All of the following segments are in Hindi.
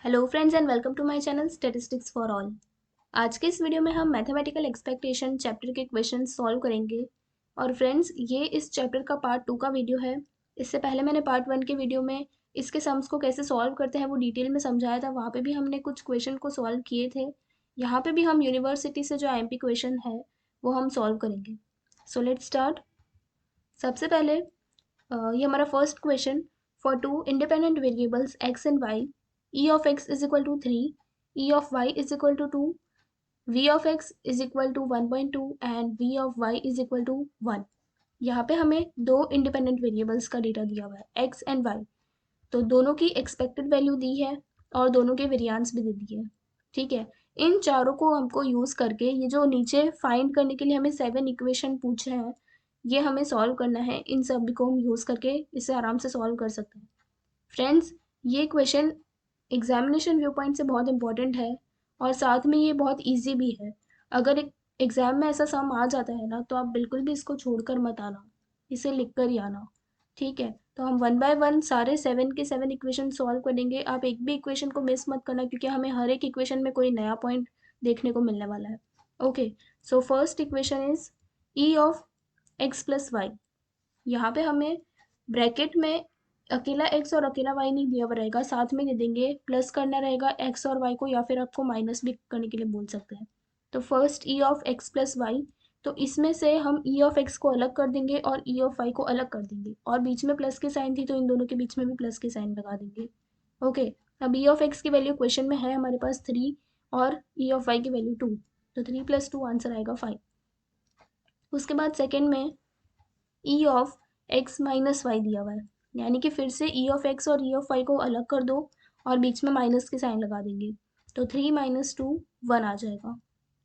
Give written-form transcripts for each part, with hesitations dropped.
Hello friends and welcome to my channel statistics for all. आज के इस वीडियो में हम मैथमेटिकल एक्सपेक्टेशन चैप्टर के क्वेश्चन सॉल्व करेंगे। और फ्रेंड्स, ये इस चैप्टर का पार्ट 2 का वीडियो है। इससे पहले मैंने पार्ट 1 के वीडियो में इसके सम्स को कैसे सॉल्व करते हैं वो डिटेल में समझाया था। वहाँ पे भी हमने कुछ क्वेश्चन को सॉल्व किए थे। यहाँ पे भी हम यूनिवर्सिटी से जो आईएमपी क्वेश्चन है वो हम सॉल्व करेंगे। So let's start. सबसे पहले ये हमारा first question. For two independent variables X and Y, E of X is equal to 3, E of Y is equal to 2, V of X is equal to 1.2 and V of Y is equal to 1। यहाँ पे हमें दो इंडिपेंडेंट वेरिएबल्स का डेटा दिया हुआ है, एक्स एंड वाई। तो दोनों की एक्सपेक्टेड वैल्यू दी है और दोनों के वेरिएंस भी दे दिए हैं। ठीक है, इन चारों को हमको यूज़ करके ये जो नीचे फाइंड करने के लिए हमें 7 इक्वेशन पूछे हैं, ये हमें सॉल्व करना है। इन सब को हम यूज़ करके इसे आराम से सॉल्व कर सकते हैं। फ्रेंड्स, ये क्वेश्चन एग्जामिनेशन व्यू पॉइंट से बहुत इंपॉर्टेंट है और साथ में ये बहुत इजी भी है। अगर एक एग्ज़ाम में ऐसा सम आ जाता है ना, तो आप बिल्कुल भी इसको छोड़कर मत आना, इसे लिख कर ही आना। ठीक है, तो हम वन बाय वन सारे 7 के 7 इक्वेशन सॉल्व करेंगे। आप एक भी इक्वेशन को मिस मत करना, क्योंकि हमें हर एक इक्वेशन में कोई नया पॉइंट देखने को मिलने वाला है। Okay, so first equation is E of X plus Y. यहाँ पे हमें ब्रैकेट में अकेला एक्स और अकेला वाई नहीं दिया हुआ रहेगा, साथ में दे देंगे प्लस करना रहेगा एक्स और वाई को, या फिर आपको माइनस भी करने के लिए बोल सकते हैं। तो first E of X plus Y, तो इसमें से हम ई ऑफ एक्स को अलग कर देंगे और ई ऑफ वाई को अलग कर देंगे, और बीच में प्लस की साइन थी तो इन दोनों के बीच में भी प्लस की साइन लगा देंगे। ओके, अब ई ऑफ एक्स की वैल्यू क्वेश्चन में है हमारे पास 3 और ई ऑफ वाई की वैल्यू 2, तो 3 + 2 आंसर आएगा 5। उसके बाद सेकेंड में E of X minus Y दिया हुआ है, यानी कि फिर से ई ऑफ एक्स और ई ऑफ वाई को अलग कर दो और बीच में माइनस की साइन लगा देंगे, तो 3 - 2 1 आ जाएगा।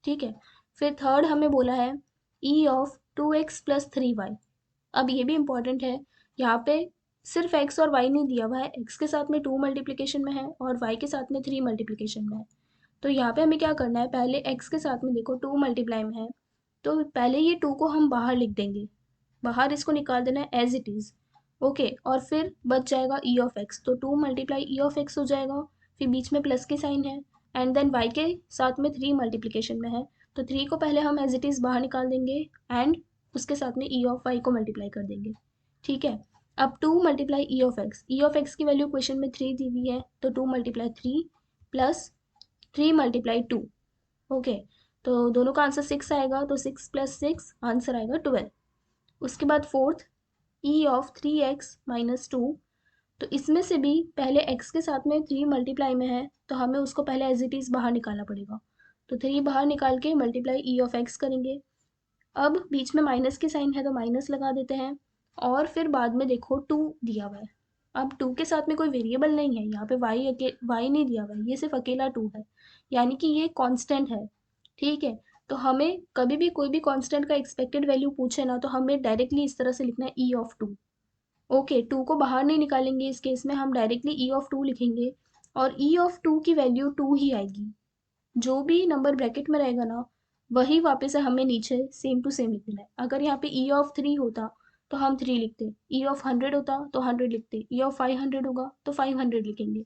ठीक है, फिर थर्ड हमें बोला है ई ऑफ 2x + 3y। अब ये भी इम्पॉर्टेंट है, यहाँ पे सिर्फ एक्स और वाई नहीं दिया हुआ है, एक्स के साथ में 2 मल्टीप्लिकेशन में है और वाई के साथ में 3 मल्टीप्लिकेशन में है। तो यहाँ पे हमें क्या करना है, पहले एक्स के साथ में देखो 2 मल्टीप्लाई में है, तो पहले ये 2 को हम बाहर लिख देंगे, बाहर इसको निकाल देना है एज इट इज़। ओके, और फिर बच जाएगा ई ऑफ एक्स, तो 2 × ई ऑफ एक्स हो जाएगा, फिर बीच में प्लस की साइन है, एंड देन वाई के साथ में 3 मल्टीप्लिकेशन में है, तो 3 को पहले हम एज इट इज़ बाहर निकाल देंगे एंड उसके साथ में ई ऑफ वाई को मल्टीप्लाई कर देंगे। ठीक है, अब 2 × ई ऑफ एक्स की वैल्यू क्वेश्चन में 3 दी हुई है, तो 2 × 3 प्लस 3 × 2। ओके, तो दोनों का आंसर 6 आएगा, तो 6 + 6 आंसर आएगा 12। उसके बाद फोर्थ ई ऑफ 3x - 2, तो इसमें से भी पहले x के साथ में 3 मल्टीप्लाई में है, तो हमें उसको पहले एज इट इज़ बाहर निकालना पड़ेगा, तो 3 बाहर निकाल के मल्टीप्लाई ई ऑफ एक्स करेंगे। अब बीच में माइनस की साइन है तो माइनस लगा देते हैं, और फिर बाद में देखो 2 दिया हुआ है। अब 2 के साथ में कोई वेरिएबल नहीं है, यहाँ पे वाई नहीं दिया हुआ है, ये सिर्फ अकेला 2 है, यानी कि ये कांस्टेंट है। ठीक है, तो हमें कभी भी कोई भी कांस्टेंट का एक्सपेक्टेड वैल्यू पूछे ना, तो हमें डायरेक्टली इस तरह से लिखना है ई ऑफ 2। ओके, 2 को बाहर नहीं निकालेंगे, इस केस में हम डायरेक्टली ई ऑफ 2 लिखेंगे, और ई ऑफ 2 की वैल्यू 2 ही आएगी। जो भी नंबर ब्रैकेट में रहेगा ना, वही वापस से हमें नीचे सेम टू सेम लिख देना है। अगर यहाँ पे ई ऑफ 3 होता तो हम 3 लिखते, ई ऑफ 100 होता तो 100 लिखते, ई ऑफ 500 होगा तो 500 लिखेंगे।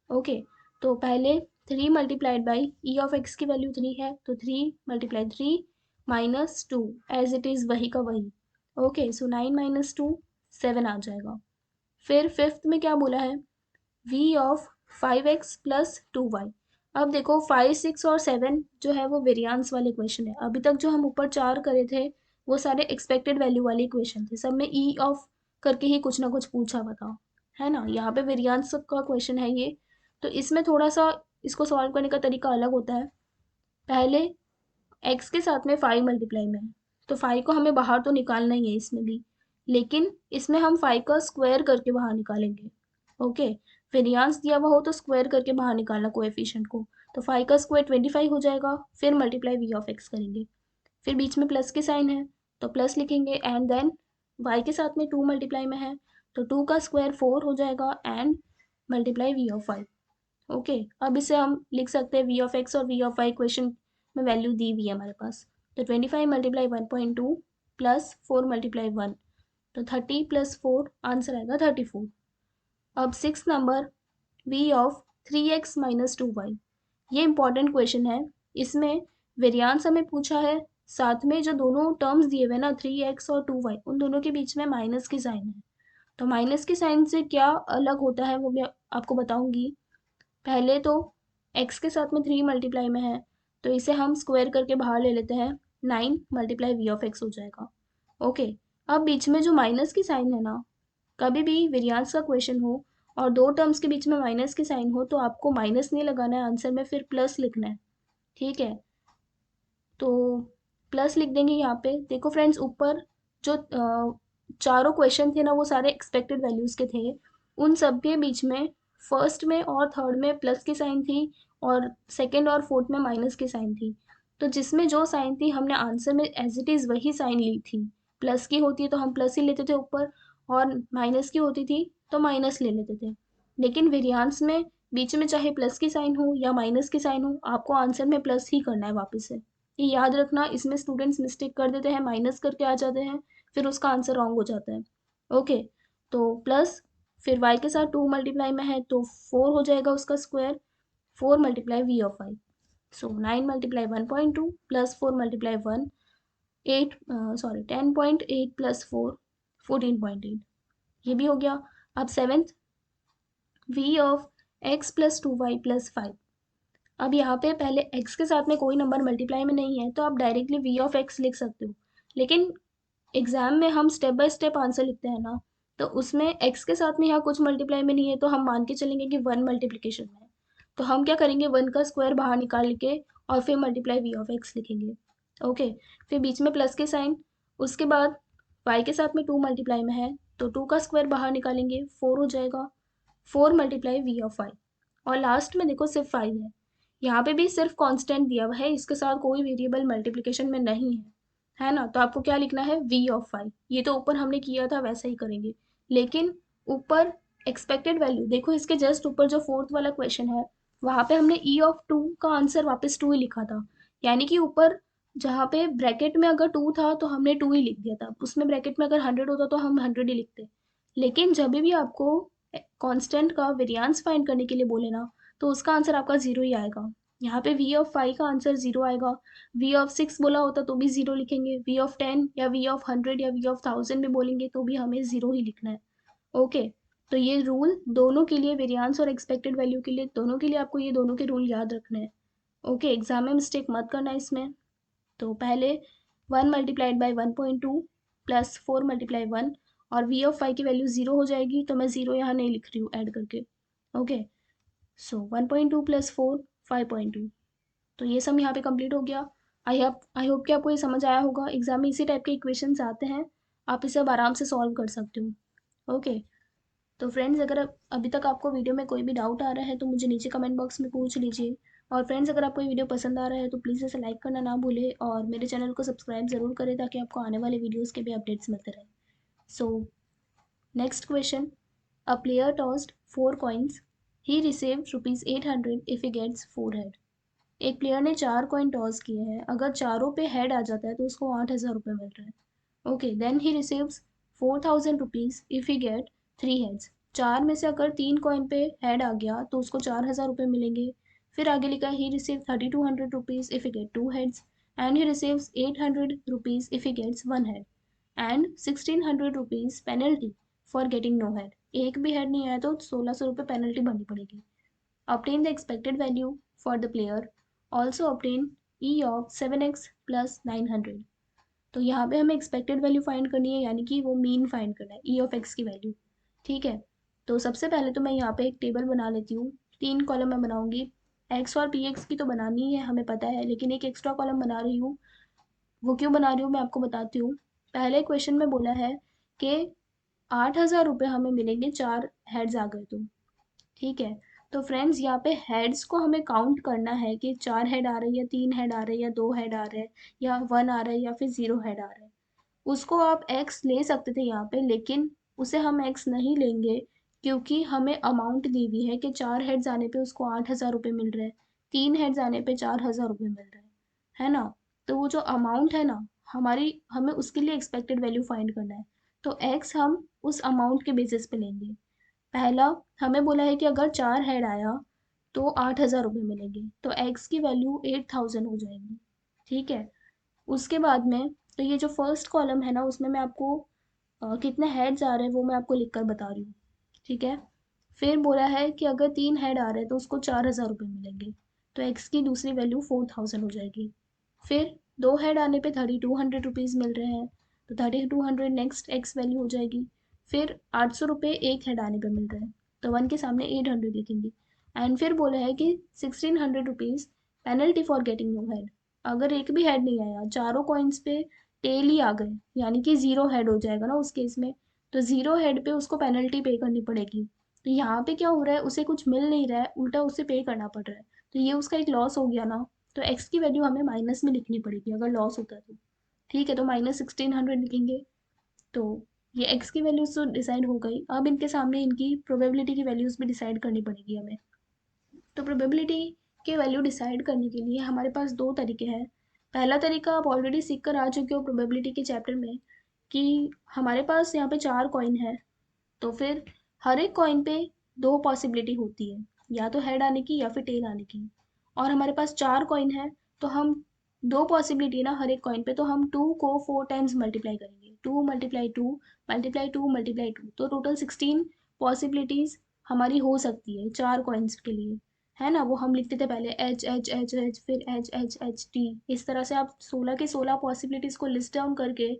ओके, तो पहले 3 multiplied by E of X की वैल्यू 3 है, तो 3 × 3 - 2 एज इट इज़ वही का वही। ओके, सो 9 - 2 7 आ जाएगा। फिर फिफ्थ में क्या बोला है, v ऑफ 5x + 2y। अब देखो 5 6 और 7 जो है वो वेरिएंस वाले क्वेश्चन है। अभी तक जो हम ऊपर 4 करे थे वो सारे एक्सपेक्टेड वैल्यू वाले क्वेश्चन थे, सब में ई ऑफ करके ही कुछ ना कुछ पूछा हुआ था, है ना। यहाँ पे वेरिएंस का क्वेश्चन है ये, तो इसमें थोड़ा सा इसको सॉल्व करने का तरीका अलग होता है। पहले एक्स के साथ में 5 मल्टीप्लाई में है, तो 5 को हमें बाहर तो निकालना ही है इसमें भी, लेकिन इसमें हम 5 का स्क्वायर करके बाहर निकालेंगे। ओके, वेरिएंस दिया हुआ हो तो स्क्वायर करके बाहर निकालना कोएफिशिएंट को, तो 5 का स्क्वायर 25 हो जाएगा, फिर मल्टीप्लाई वी ऑफ एक्स करेंगे, फिर बीच में प्लस की साइन है तो प्लस लिखेंगे, एंड देन वाई के साथ में 2 मल्टीप्लाई में है, तो 2 का स्क्वायर 4 हो जाएगा, and multiply V of Y. Okay, अब इसे हम लिख सकते हैं वी ऑफ एक्स और वी ऑफ वाई क्वेश्चन में वैल्यू दी हुई है हमारे पास, तो 25 × 1.2 प्लस 4 × 1, तो 30 + 4 आंसर आएगा 34। अब six number, V of 3x minus 2y। ये इंपॉर्टेंट क्वेश्चन है। इसमें वेरियांस हमें पूछा है, साथ में जो दोनों टर्म्स दिए हुए ना 3x और 2y, उन दोनों के बीच में माइनस की साइन है। तो माइनस की साइन से क्या अलग होता है वो मैं आपको बताऊंगी। पहले तो x के साथ में 3 मल्टीप्लाई में है, तो इसे हम स्क्वायर करके बाहर ले लेते हैं, 9 मल्टीप्लाई वी ऑफ एक्स हो जाएगा। ओके, अब बीच में जो माइनस की साइन है ना, कभी भी वेरिएंस का क्वेश्चन हो और दो टर्म्स के बीच में माइनस की साइन हो तो आपको माइनस नहीं लगाना है आंसर में, फिर प्लस लिखना है। ठीक है, तो प्लस लिख देंगे यहाँ पे। देखो फ्रेंड्स, ऊपर जो चारों क्वेश्चन थे ना वो सारे एक्सपेक्टेड वैल्यूज के थे। उन सब के बीच में फर्स्ट में और थर्ड में प्लस की साइन थी और सेकंड और फोर्थ में माइनस की साइन थी। तो जिसमें जो साइन थी हमने आंसर में एज इट इज़ वही साइन ली थी। प्लस की होती तो हम प्लस ही लेते थे ऊपर, और माइनस की होती थी तो माइनस ले लेते थे। लेकिन वेरिएंस में बीच में चाहे प्लस की साइन हो या माइनस की साइन हो, आपको आंसर में प्लस ही करना है वापस से। ये याद रखना, इसमें स्टूडेंट्स मिस्टेक कर देते हैं, माइनस करके आ जाते हैं, फिर उसका आंसर रॉन्ग हो जाता है। ओके, तो प्लस, फिर y के साथ 2 मल्टीप्लाई में है तो 4 हो जाएगा उसका square, 4 multiply V of y। So 9 multiply 1.2 plus 4 multiply 1, 8 sorry 10.8 plus 4, 14.8। ये भी हो गया। अब seventh, v of x plus 2y plus 5। अब यहाँ पे पहले x के साथ में कोई नंबर मल्टीप्लाई में नहीं है तो आप डायरेक्टली v ऑफ x लिख सकते हो, लेकिन एग्जाम में हम स्टेप बाय स्टेप आंसर लिखते हैं ना, तो उसमें x के साथ में यहाँ कुछ मल्टीप्लाई में नहीं है तो हम मान के चलेंगे कि 1 मल्टीप्लिकेशन में है। तो हम क्या करेंगे, 1 का स्क्वायर बाहर निकाल के और फिर मल्टीप्लाई v ऑफ x लिखेंगे। ओके, फिर बीच में प्लस के साइन, उसके बाद y के साथ में 2 मल्टीप्लाई में है तो 2 का स्क्वायर बाहर निकालेंगे, 4 हो जाएगा, 4 मल्टीप्लाई वी ऑफ y। और लास्ट में देखो सिर्फ 5 है, यहाँ पे भी सिर्फ कांस्टेंट दिया हुआ है, इसके साथ कोई वेरिएबल मल्टीप्लिकेशन में नहीं है ना, तो आपको क्या लिखना है, v ऑफ 5। ये तो ऊपर हमने किया था वैसा ही करेंगे, लेकिन ऊपर एक्सपेक्टेड वैल्यू देखो, इसके जस्ट ऊपर जो फोर्थ वाला क्वेश्चन है वहां पे हमने e ऑफ 2 का आंसर वापस 2 ही लिखा था। यानी कि ऊपर जहाँ पे ब्रैकेट में अगर 2 था तो हमने 2 ही लिख दिया था, उसमें ब्रैकेट में अगर 100 होता तो हम 100 ही लिखते। लेकिन जब भी आपको कांस्टेंट का वेरिएंस फाइंड करने के लिए बोले ना, तो उसका आंसर आपका जीरो ही आएगा। यहाँ पे v ऑफ 5 का आंसर जीरो आएगा। v ऑफ 6 बोला होता तो भी जीरो लिखेंगे, v ऑफ 10 या v ऑफ 100 या v ऑफ 1000 भी बोलेंगे तो भी हमें जीरो ही लिखना है। ओके, तो ये रूल दोनों के लिए, वेरिएंस और एक्सपेक्टेड वैल्यू के लिए, दोनों के लिए आपको ये दोनों के रूल याद रखने हैं। ओके, एग्जाम में मिस्टेक मत करना इसमें। तो पहले 1 मल्टीप्लाइड बाई 1.2 प्लस 4 मल्टीप्लाई 1, और v ऑफ 5 की वैल्यू जीरो हो जाएगी तो मैं जीरो यहाँ नहीं लिख रही हूँ ऐड करके। ओके, सो 1.2 प्लस 4, 5.2। तो ये सम यहाँ पे कंप्लीट हो गया। आई होप कि आपको ये समझ आया होगा। एग्जाम में इसी टाइप के इक्वेशंस आते हैं, आप इसे अब आराम से सॉल्व कर सकते हो। ओके, तो फ्रेंड्स, अगर अभी तक आपको वीडियो में कोई भी डाउट आ रहा है तो मुझे नीचे कमेंट बॉक्स में पूछ लीजिए। और फ्रेंड्स, अगर आपको ये वीडियो पसंद आ रहा है तो प्लीज़ इसे लाइक करना ना भूलें और मेरे चैनल को सब्सक्राइब ज़रूर करें ताकि आपको आने वाले वीडियोज़ के भी अपडेट्स मिलते रहें। So next question, a player tossed 4 coins, he received ₹800 if he gets 4 head. एक प्लेयर ने 4 कॉइन टॉस किए हैं, अगर चारों पे हेड आ जाता है तो उसको 8,000 रुपये मिल रहे हैं। Okay, then he receives 4,000 rupees if he get 3 heads. चार में से अगर 3 कॉइन पे हेड आ गया तो उसको 4,000 रुपये मिलेंगे। फिर आगे लिखा है, he receive 3,200 rupees if he get 2 heads, and he receives 800 rupees if he gets 1 head, and 1,600 rupees penalty for getting no head. एक भी हेड नहीं आया तो 1,600 रुपये पेनल्टी भरनी पड़ेगी। Obtain the expected value for the player. Also obtain E of 7x plus 900। तो यहाँ पे हमें एक्सपेक्टेड वैल्यू फाइंड करनी है, यानी कि वो मीन फाइंड करना है, ई ऑफ एक्स की वैल्यू। ठीक है, तो सबसे पहले तो मैं यहाँ पे एक टेबल बना लेती हूँ। 3 कॉलम मैं बनाऊंगी, एक्स और पी एक्स की तो बनानी ही है हमें पता है, लेकिन एक एक्स्ट्रा कॉलम बना रही हूँ। वो क्यों बना रही हूँ मैं आपको बताती हूँ। पहले क्वेश्चन में बोला है कि 8,000 रुपये हमें मिलेंगे 4 हेड्स आ गए तो। ठीक है, तो फ्रेंड्स यहाँ पे हेड्स को हमें काउंट करना है कि 4 हेड आ रहे हैं या 3 हेड आ रहे हैं या 2 हेड आ रहे हैं या 1 आ रहा है या फिर 0 हेड आ रहा है। उसको आप एक्स ले सकते थे यहाँ पे, लेकिन उसे हम एक्स नहीं लेंगे क्योंकि हमें अमाउंट दी हुई है कि 4 हेड्स आने पे उसको 8,000 रुपये मिल रहे हैं, 3 हेड्स आने पे 4,000 रुपये मिल रहे हैं, है ना। तो वो जो अमाउंट है ना हमारी, हमें उसके लिए एक्सपेक्टेड वैल्यू फाइंड करना है। तो एक्स हम उस अमाउंट के बेसिस पे लेंगे। पहला, हमें बोला है कि अगर 4 हेड आया तो 8,000 रुपये मिलेंगे, तो एक्स की वैल्यू 8,000 हो जाएगी। ठीक है, उसके बाद में तो ये जो फर्स्ट कॉलम है ना उसमें मैं आपको कितने हेड्स आ रहे हैं वो मैं आपको लिख कर बता रही हूँ। ठीक है, फिर बोला है कि अगर 3 हेड आ रहे हैं तो उसको 4,000 रुपये मिलेंगे, तो एक्स की दूसरी वैल्यू 4,000 हो जाएगी। फिर 2 हेड आने पे 3,200 रुपीज़ मिल रहे हैं, तो 3,200 नेक्स्ट एक्स वैल्यू हो जाएगी। फिर 800 रुपये एक हेड आने पे मिल रहे हैं, तो 1 के सामने 800 लिखेंगे। एंड फिर बोला है कि 1,600 rupees penalty for getting no head. अगर एक भी हेड नहीं आया, चारों कॉइन्स पे टेल ही आ गए, यानी कि ज़ीरो हेड हो जाएगा ना उस केस में, तो ज़ीरो हेड पे उसको पेनल्टी पे करनी पड़ेगी। तो यहाँ पे क्या हो रहा है, उसे कुछ मिल नहीं रहा है, उल्टा उसे पे करना पड़ रहा है, तो ये उसका एक लॉस हो गया ना। तो एक्स की वैल्यू हमें माइनस में लिखनी पड़ेगी अगर लॉस होता है तो। ठीक है, तो -1,600 लिखेंगे। तो ये एक्स की वैल्यूज तो डिसाइड हो गई, अब इनके सामने इनकी प्रोबेबिलिटी की वैल्यूज भी डिसाइड करनी पड़ेगी हमें। तो प्रोबेबिलिटी के वैल्यू डिसाइड करने के लिए हमारे पास दो तरीके हैं। पहला तरीका आप ऑलरेडी सीख कर आ चुके हो प्रोबेबिलिटी के चैप्टर में, कि हमारे पास यहाँ पे 4 कॉइन है, तो फिर हर एक कॉइन पे 2 पॉसिबिलिटी होती है, या तो हेड आने की या फिर टेल आने की। और हमारे पास 4 कॉइन है, तो हम 2 पॉसिबिलिटी ना हर एक कॉइन पे, तो हम 2 को 4 टाइम्स मल्टीप्लाई करेंगे। 2 मल्टीप्लाई 2 मल्टीप्लाई 2 मल्टीप्लाई 2, तो टोटल 16 पॉसिबिलिटीज हमारी हो सकती है 4 कॉइन्स के लिए, है ना। वो हम लिखते थे पहले एच एच एच एच, फिर एच एच एच टी। इस तरह से आप 16 के 16 पॉसिबिलिटीज को लिस्ट डाउन करके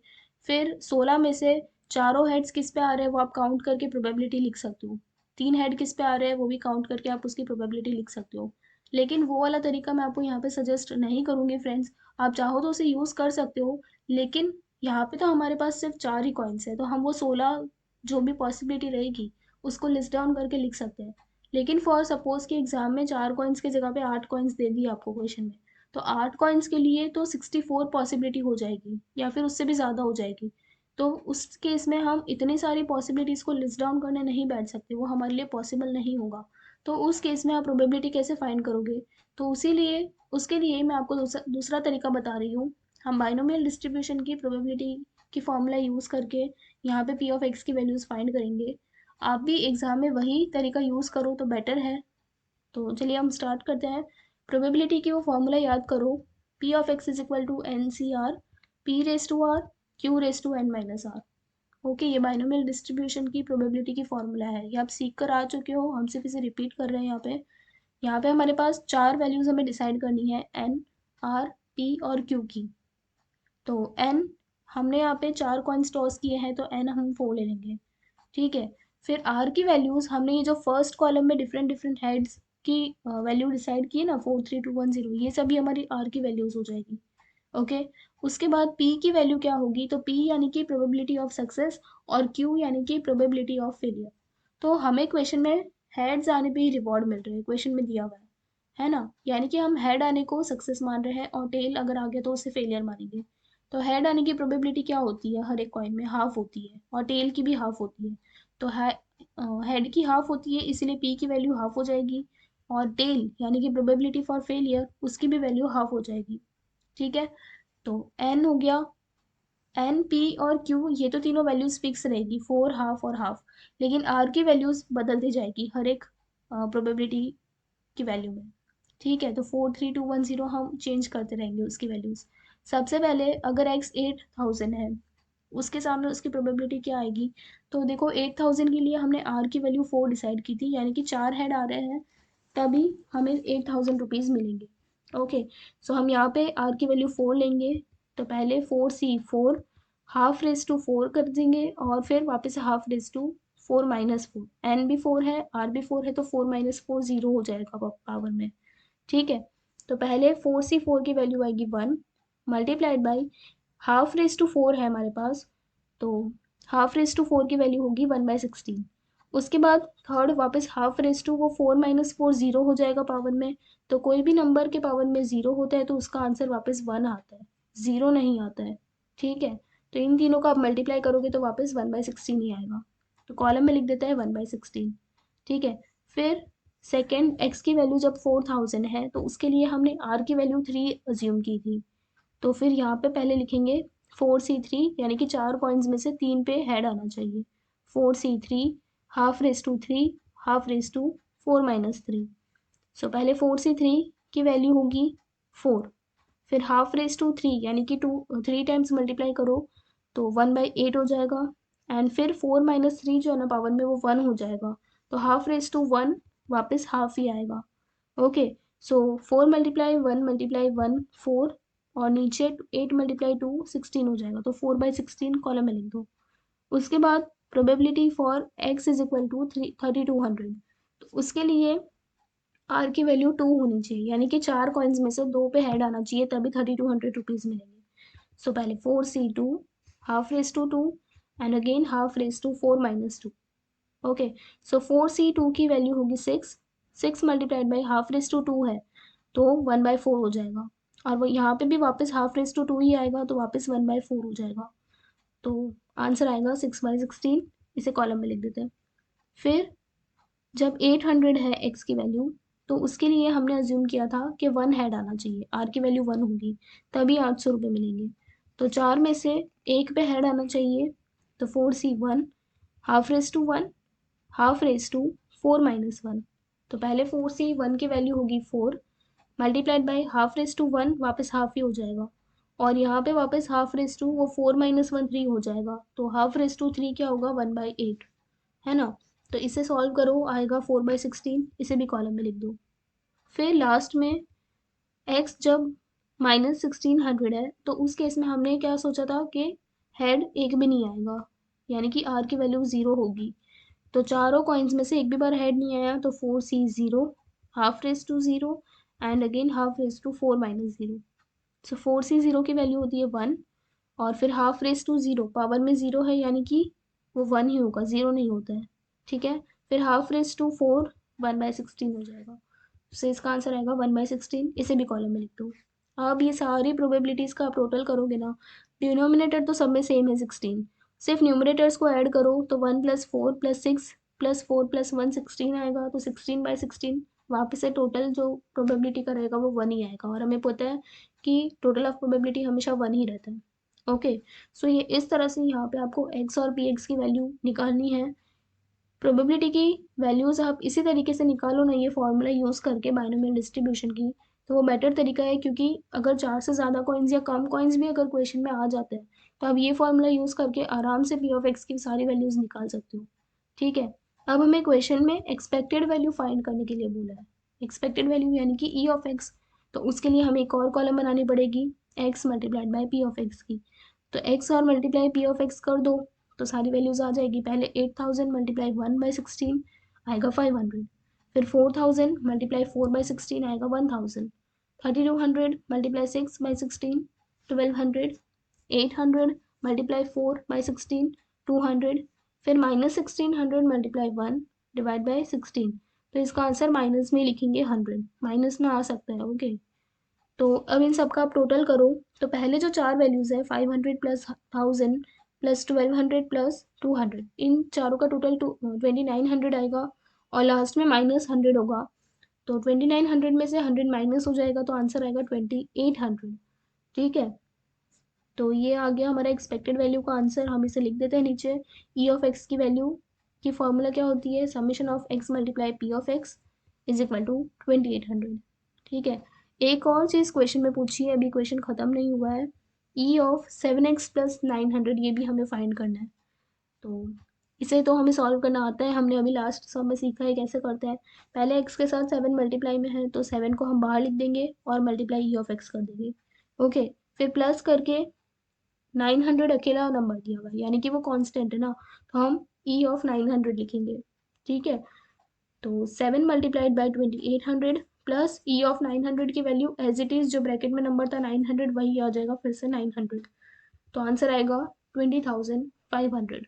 फिर 16 में से चारों हेड्स किस पे आ रहे हैं वो आप काउंट करके प्रोबेबिलिटी लिख सकते हो। 3 हेड किस पे आ रहे हैं वो भी काउंट करके आप उसकी प्रोबेबिलिटी लिख सकते हो। लेकिन वो वाला तरीका मैं आपको यहाँ पे सजेस्ट नहीं करूँगी फ्रेंड्स। आप चाहो तो उसे यूज़ कर सकते हो, लेकिन यहाँ पे तो हमारे पास सिर्फ 4 ही कॉइन्स है, तो हम वो 16 जो भी पॉसिबिलिटी रहेगी उसको लिस्ट डाउन करके लिख सकते हैं। लेकिन फॉर सपोज कि एग्जाम में 4 कॉइन्स की जगह पे 8 कॉइन्स दे दिए आपको क्वेश्चन में, तो 8 कॉइन्स के लिए तो 64 पॉसिबिलिटी हो जाएगी या फिर उससे भी ज़्यादा हो जाएगी। तो उस केस में हम इतनी सारी पॉसिबिलिटीज़ को लिस्ट डाउन करने नहीं बैठ सकते, वो हमारे लिए पॉसिबल नहीं होगा। तो उस केस में आप प्रोबेबिलिटी कैसे फाइंड करोगे, तो उसी लिए उसके लिए मैं आपको दूसरा तरीका बता रही हूँ। हम बाइनोमियल डिस्ट्रीब्यूशन की प्रोबेबिलिटी की फॉर्मूला यूज़ करके यहाँ पे पी ऑफ एक्स की वैल्यूज़ फाइंड करेंगे। आप भी एग्जाम में वही तरीका यूज़ करो तो बेटर है। तो चलिए हम स्टार्ट करते हैं। प्रोबेबिलिटी की वो फॉर्मूला याद करो, P of X is equal to N C R P raise to R Q raise to N minus R. Okay, ये बाइनोमियल डिस्ट्रीब्यूशन की प्रोबेबिलिटी की फॉर्मूला है, ये आप सीख कर आ चुके हो, हम सिर्फ इसे रिपीट कर रहे हैं। यहाँ पे हमारे पास 4 वैल्यूज हमें डिसाइड करनी है, एन, आर, पी और क्यू की। तो एन हमने यहाँ पे 4 कॉइन्स टॉस किए हैं, तो एन हम 4 ले लेंगे। ठीक है, फिर आर की वैल्यूज हमने ये जो फर्स्ट कॉलम में डिफरेंट डिफरेंट हेड्स की वैल्यू डिसाइड की है ना, 4 3 2 1 0, ये सभी हमारी आर की वैल्यूज हो जाएगी। ओके, उसके बाद पी की वैल्यू क्या होगी, तो पी यानी कि प्रोबेबिलिटी ऑफ सक्सेस और क्यू यानी कि प्रोबेबिलिटी ऑफ फेलियर। तो हमें क्वेश्चन में हेड्स आने पे ही रिवॉर्ड मिल रहे हैं, क्वेश्चन में दिया हुआ है ना। यानी कि हम हेड आने को सक्सेस मान रहे हैं और टेल अगर आ गया तो उसे फेलियर मानेंगे। तो हेड आने की प्रोबेबिलिटी क्या होती है, हर एक कॉइन में हाफ होती है और टेल की भी हाफ होती है। तो हेड की हाफ होती है, इसलिए पी की वैल्यू हाफ हो जाएगी, और टेल यानी कि प्रोबेबिलिटी फॉर फेलियर उसकी भी वैल्यू हाफ हो जाएगी। ठीक है, तो एन हो गया, एन पी और क्यू ये तो तीनों वैल्यूज फिक्स रहेगी, 4 हाफ और हाफ। लेकिन आर की वैल्यूज बदलती जाएगी हर एक प्रोबेबिलिटी की वैल्यू में। ठीक है, तो 4 3 2 1 0 हम चेंज करते रहेंगे उसकी वैल्यूज। सबसे पहले अगर एक्स 8,000 है, उसके सामने उसकी प्रोबेबिलिटी क्या आएगी, तो देखो 8,000 के लिए हमने आर की वैल्यू 4 डिसाइड की थी, यानी कि 4 हेड आ रहे हैं तभी हमें 8,000 रुपीज़ मिलेंगे। ओके, सो हम यहाँ पे आर की वैल्यू 4 लेंगे, तो पहले 4 हाफ रेस टू 4 कर देंगे और फिर वापस half raise to 4 minus 4। N भी 4 है, आर भी 4 है, तो 4 माइनस 4 0 हो जाएगा पावर में। ठीक है, तो पहले 4 की वैल्यू आएगी 1 multiplied by half raise to 4 है हमारे पास, तो हाफ रेस टू 4 की वैल्यू होगी 1/16। उसके बाद थर्ड वापस हाफ रेस टू वो 4 माइनस 4 0 हो जाएगा पावर में। तो कोई भी नंबर के पावर में 0 होता है तो उसका आंसर वापस 1 आता है, 0 नहीं आता है। ठीक है, तो इन तीनों को आप मल्टीप्लाई करोगे तो वापस 1/16 ही आएगा, तो कॉलम में लिख देता है 1/16। ठीक है, फिर सेकेंड एक्स की वैल्यू जब 4,000 है तो उसके लिए हमने आर की वैल्यू 3 अज्यूम की थी, तो फिर यहाँ पे पहले लिखेंगे 4C3, यानी कि 4 कॉइन्स में से 3 पे हेड आना चाहिए। 4C3 half raise to 3 half raise to 4 minus 3। So पहले 4C3 की वैल्यू होगी 4, फिर हाफ रेज टू 3 यानी कि 3 टाइम्स मल्टीप्लाई करो तो 1/8 हो जाएगा, एंड फिर 4 माइनस 3 जो है ना पावर में वो 1 हो जाएगा, तो हाफ रेज टू 1 वापस हाफ ही आएगा। ओके, सो 4 मल्टीप्लाई 1 मल्टीप्लाई 1 4, और नीचे 8 मल्टीप्लाई 2 16 हो जाएगा, तो 4/16 कॉलम में लिख दो। उसके बाद probability for x is equal to 3200, तो उसके लिए आर की वैल्यू 2 होनी चाहिए, यानी कि 4 कॉइन्स में से 2 पे हेड आना चाहिए, तभी 3200 रुपीज़ मिलेंगे। सो पहले 4C2 half raise to 2 and again half raise to 4 minus 2। Okay, so 4C2 की वैल्यू होगी 6, 6 multiplied by half raise to 2 है तो 1/4 हो जाएगा, और वो यहाँ पे भी वापस हाफ रेज टू 2 ही आएगा तो वापस 1/4 हो जाएगा, तो आंसर आएगा 6/16। इसे कॉलम में लिख देते हैं। फिर जब 800 है x की वैल्यू, तो उसके लिए हमने अज्यूम किया था कि 1 हेड आना चाहिए, r की वैल्यू 1 होगी, तभी 800 रुपये मिलेंगे। तो 4 में से एक पे हेड आना चाहिए, तो 4C1 half raise to 1 half raise to 4 minus 1, तो पहले 4C1 की वैल्यू होगी 4 multiplied by half raise to 1, वापस हाफ ही हो जाएगा, और यहाँ पे वापस हाफ रेज टू वो 4 माइनस 1 3 हो जाएगा, तो हाफ रेज टू 3 क्या होगा 1/8, है ना। तो इसे सॉल्व करो, आएगा 4/16, इसे भी कॉलम में लिख दो। फिर लास्ट में x जब -1600 है, तो उस केस में हमने क्या सोचा था कि हेड एक भी नहीं आएगा, यानी कि r की वैल्यू 0 होगी, तो चारों कॉइन्स में से एक भी बार हेड नहीं आया, तो 4C0 half raise to 0 and again half raise to 4 minus 0। So 4C0 की वैल्यू होती है 1, और फिर हाफ रेज टू 0 पावर में 0 है, यानी कि वो 1 ही होगा, 0 नहीं होता है, ठीक है। फिर हाफ रेज टू 4 1/16 हो जाएगा, तो इसका आंसर आएगा 1/16, इसे भी कॉलम में लिख दो। अब ये सारी प्रोबेबिलिटीज़ का आप टोटल करोगे ना, डिनोमिनेटर तो सब में सेम है 16, सिर्फ न्यूमरेटर्स को ऐड करो तो 1 + 4 + 6 + 4 + 1 16 आएगा, तो 16/16 वापस से टोटल जो प्रोबेबिलिटी का रहेगा वो 1 ही आएगा, और हमें पता है कि टोटल ऑफ प्रोबेबिलिटी हमेशा 1 ही रहता है। ओके, सो ये इस तरह से यहाँ पे आपको x और px की वैल्यू निकालनी है। प्रोबेबिलिटी की वैल्यूज़ आप इसी तरीके से निकालो ना, ये फॉर्मूला यूज़ करके बाइनोमियल डिस्ट्रीब्यूशन की, तो वो बेटर तरीका है, क्योंकि अगर 4 से ज़्यादा कॉइन्स या कम कॉइन्स भी अगर क्वेश्चन में आ जाते हैं, तो आप ये फॉर्मूला यूज़ करके आराम से p ऑफ x की सारी वैल्यूज़ निकाल सकते हो, ठीक है। अब हमें क्वेश्चन में एक्सपेक्टेड वैल्यू फाइंड करने के लिए बोला है, एक्सपेक्टेड वैल्यू यानी कि e ऑफ x, तो उसके लिए हमें एक और कॉलम बनानी पड़ेगी x multiplied by p of x की, तो x और मल्टीप्लाई p ऑफ x कर दो, तो सारी वैल्यूज आ जाएगी। पहले 8000 मल्टीप्लाई 1/16 आएगा 500, फिर 4000 मल्टीप्लाई 4/16 आएगा 1000, 3200 मल्टीप्लाई 6/16 1200, 800 मल्टीप्लाई 4/16 200, फिर -1600 मल्टीप्लाई 1 डिवाइड बाई 16, तो इसका आंसर माइनस में लिखेंगे 100, माइनस में आ सकता है, ओके। तो अब इन सब का आप टोटल करो, तो पहले जो चार वैल्यूज़ है 500 + 1000 + 1200 + 200, इन चारों का टोटल 2900 आएगा, और लास्ट में -100 होगा, तो 2900 में से 100 माइनस हो जाएगा, तो आंसर आएगा 2800, ठीक है। तो ये आ गया हमारा एक्सपेक्टेड वैल्यू का आंसर, हम इसे लिख देते हैं नीचे। ई ऑफ एक्स की वैल्यू की फॉर्मूला क्या होती है, summation of X multiply P of X is equal to 2800, ठीक है। एक और चीज़ क्वेश्चन में पूछी है, अभी क्वेश्चन ख़त्म नहीं हुआ है, ई ऑफ 7x + 900, ये भी हमें फाइंड करना है, तो इसे तो हमें सॉल्व करना आता है, हमने अभी लास्ट सब में सीखा है कैसे करते हैं। पहले x के साथ 7 मल्टीप्लाई में है, तो 7 को हम बाहर लिख देंगे और मल्टीप्लाई ई ऑफ एक्स कर देंगे, ओके। फिर प्लस करके 900 अकेला नंबर दिया हुआ है, यानी कि वो कांस्टेंट है ना, तो हम ई ऑफ 900 लिखेंगे, ठीक है। तो 7 multiplied by 2800 plus E of 900 की वैल्यू एज इट इज़, जो ब्रैकेट में नंबर था 900 वही आ जाएगा फिर से 900, तो आंसर आएगा 20,500।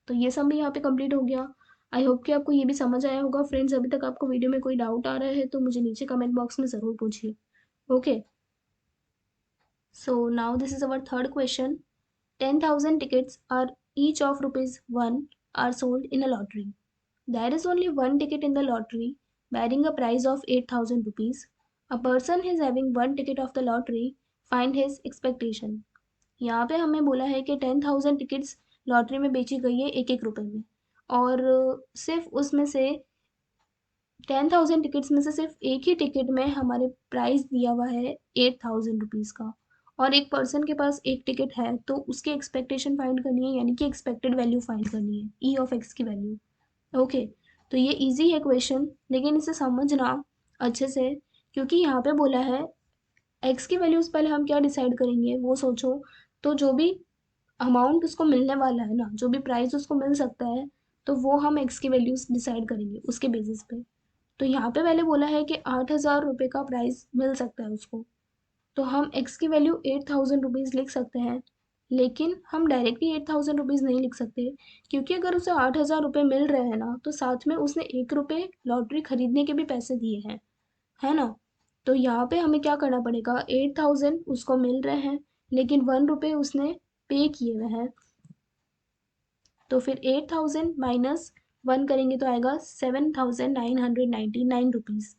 तो ये सब भी यहाँ पे कंप्लीट हो गया। आई होप कि आपको ये भी समझ आया होगा फ्रेंड्स। अभी तक आपको वीडियो में कोई डाउट आ रहा है तो मुझे नीचे कमेंट बॉक्स में ज़रूर पूछिए, okay. So now this is our third question. 10,000 tickets are each of rupees 1 are sold in a lottery. There is only one ticket in the lottery bearing a price of 8,000 rupees. A person is having one ticket of the lottery. Find his expectation. यहाँ पे हमें बोला है कि 10,000 टिकट्स लॉटरी में बेची गई है एक एक रुपए में, और सिर्फ उसमें से 10,000 टिकट्स में से सिर्फ एक ही टिकट में हमारे प्राइस दिया हुआ है 8,000 रुपीज़ का, और एक पर्सन के पास एक टिकट है, तो उसकी एक्सपेक्टेशन फाइंड करनी है, यानी कि एक्सपेक्टेड वैल्यू फाइंड करनी है, ई ऑफ एक्स की वैल्यू। ओके, तो ये इजी है क्वेश्चन, लेकिन इसे समझना अच्छे से, क्योंकि यहाँ पे बोला है एक्स की वैल्यूज पहले हम क्या डिसाइड करेंगे वो सोचो। तो जो भी अमाउंट उसको मिलने वाला है ना, जो भी प्राइस उसको मिल सकता है, तो वो हम एक्स की वैल्यूज डिसाइड करेंगे उसके बेसिस पे। तो यहाँ पे पहले बोला है कि 8,000 रुपये का प्राइस मिल सकता है उसको, तो हम एक्स की वैल्यू 8,000 रुपीज़ लिख सकते हैं। लेकिन हम डायरेक्टली 8,000 रुपीज़ नहीं लिख सकते, क्योंकि अगर उसे 8,000 रुपये मिल रहे हैं ना, तो साथ में उसने 1 रुपये लॉटरी खरीदने के भी पैसे दिए हैं, है ना। तो यहाँ पे हमें क्या करना पड़ेगा, 8,000 उसको मिल रहे हैं, लेकिन 1 रुपये उसने पे किए हुए हैं। तो फिर 8,000 माइनस 1 करेंगे तो आएगा 7,999 रुपीज़।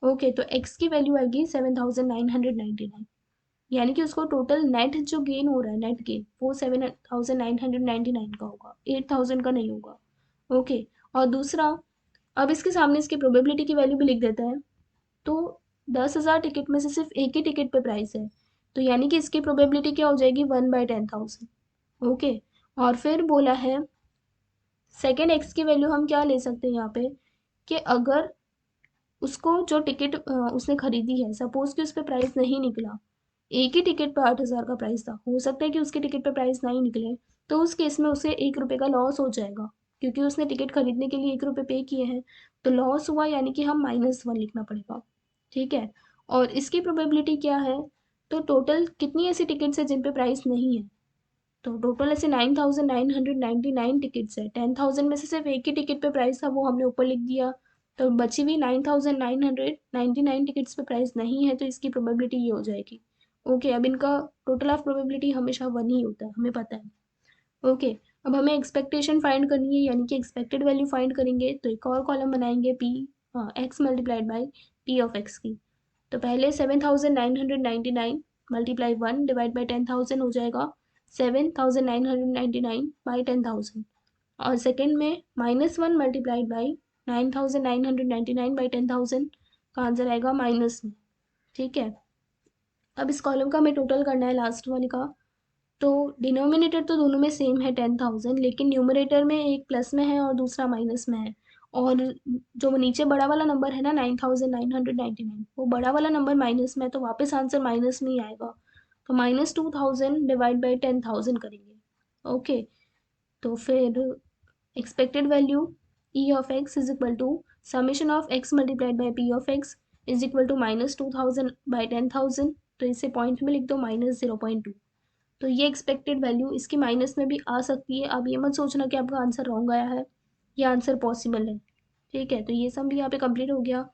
ओके, तो एक्स की वैल्यू आएगी 7,999, यानी कि उसको टोटल नेट जो गेन हो रहा है, नेट गेन, वो 7,999 का होगा, 8,000 का नहीं होगा। ओके, और दूसरा, अब इसके सामने इसकी प्रोबेबिलिटी की वैल्यू भी लिख देते हैं। तो 10,000 टिकट में से सिर्फ एक ही टिकट पे प्राइस है, तो यानी कि इसकी प्रोबेबिलिटी क्या हो जाएगी, 1/10,000। ओके, और फिर बोला है सेकेंड एक्स की वैल्यू हम क्या ले सकते हैं यहाँ पे, कि अगर उसको जो टिकट उसने खरीदी है, सपोज कि उस पर प्राइस नहीं निकला, एक ही टिकट पर 8,000 का प्राइस था, हो सकता है कि उसके टिकट पर प्राइस नहीं निकले, तो उस केस में उसे 1 रुपये का लॉस हो जाएगा, क्योंकि उसने टिकट खरीदने के लिए 1 रुपये पे किए हैं, तो लॉस हुआ, यानी कि हम -1 लिखना पड़ेगा। ठीक है, और इसकी प्रोबेबिलिटी क्या है, तो टोटल कितनी ऐसी टिकट्स है जिन पे प्राइस नहीं है, तो टोटल ऐसे 9,999 टिकट्स है। 10,000 में से सिर्फ एक ही टिकट पे प्राइस था, वो हमने ऊपर लिख दिया, तो बची हुई 9,999 टिकट्स पे प्राइस नहीं है, तो इसकी प्रोबेबिलिटी ये हो जाएगी। ओके, अब इनका टोटल ऑफ प्रोबेबिलिटी हमेशा 1 ही होता है, हमें पता है। ओके, अब हमें एक्सपेक्टेशन फाइंड करनी है, यानी कि एक्सपेक्टेड वैल्यू फाइंड करेंगे, तो एक और कॉलम बनाएंगे पी, हाँ, x multiplied by P of X की। तो पहले 7,999 मल्टीप्लाई 1 डिवाइड बाई 10,000 हो जाएगा 7,999 बाई 10,000, और सेकेंड में -1 मल्टीप्लाइड बाई 9,999 बाई 10,000 का आंसर आएगा माइनस में। ठीक है, अब इस कॉलम का हमें टोटल करना है लास्ट वाले का। तो डिनोमिनेटर तो दोनों में सेम है 10,000, लेकिन न्यूमरेटर में एक प्लस में है और दूसरा माइनस में है, और जो वो नीचे बड़ा वाला नंबर है ना 9,999, वो बड़ा वाला नंबर माइनस में है, तो वापस आंसर माइनस में ही आएगा, तो -2,000 डिवाइड बाई 10,000 करेंगे। ओके, तो फिर expected value E of X is equal to summation of X multiplied by P of X is equal to -2,000 by 10,000, तो इसे पॉइंट में लिख दो -0.2। तो ये एक्सपेक्टेड वैल्यू इसकी माइनस में भी आ सकती है, आप ये मत सोचना कि आपका आंसर रॉन्ग आया है, ये आंसर पॉसिबल है। ठीक है, तो ये सब भी यहाँ पे कंप्लीट हो गया।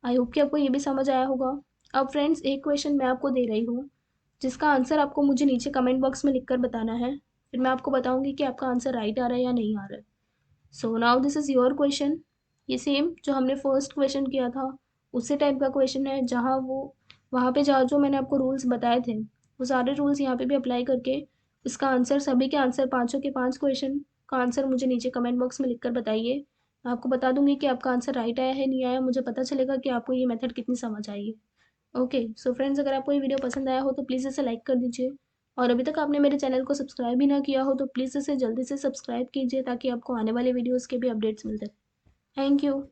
आई होप कि आपको ये भी समझ आया होगा। अब फ्रेंड्स, एक क्वेश्चन मैं आपको दे रही हूँ, जिसका आंसर आपको मुझे नीचे कमेंट बॉक्स में लिखकर बताना है, फिर मैं आपको बताऊंगी कि आपका आंसर राइट आ रहा है या नहीं आ रहा है। So now this is your question. ये सेम जो हमने फर्स्ट क्वेश्चन किया था उसी टाइप का क्वेश्चन है, जहाँ वो वहाँ पे जहाँ जो मैंने आपको रूल्स बताए थे, वो सारे रूल्स यहाँ पे भी अप्लाई करके इसका आंसर, सभी के आंसर, पाँचों के पाँच क्वेश्चन का आंसर मुझे नीचे कमेंट बॉक्स में लिखकर बताइए। मैं आपको बता दूंगी कि आपका आंसर राइट आया है नहीं आया, मुझे पता चलेगा कि आपको ये मेथड कितनी समझ आई है। ओके, सो फ्रेंड्स, अगर आपको ये वीडियो पसंद आया हो तो प्लीज़ इसे लाइक कर दीजिए, और अभी तक आपने मेरे चैनल को सब्सक्राइब भी ना किया हो तो प्लीज़ इसे जल्दी से सब्सक्राइब कीजिए, ताकि आपको आने वाले वीडियोज़ के भी अपडेट्स मिलते रहें। Thank you.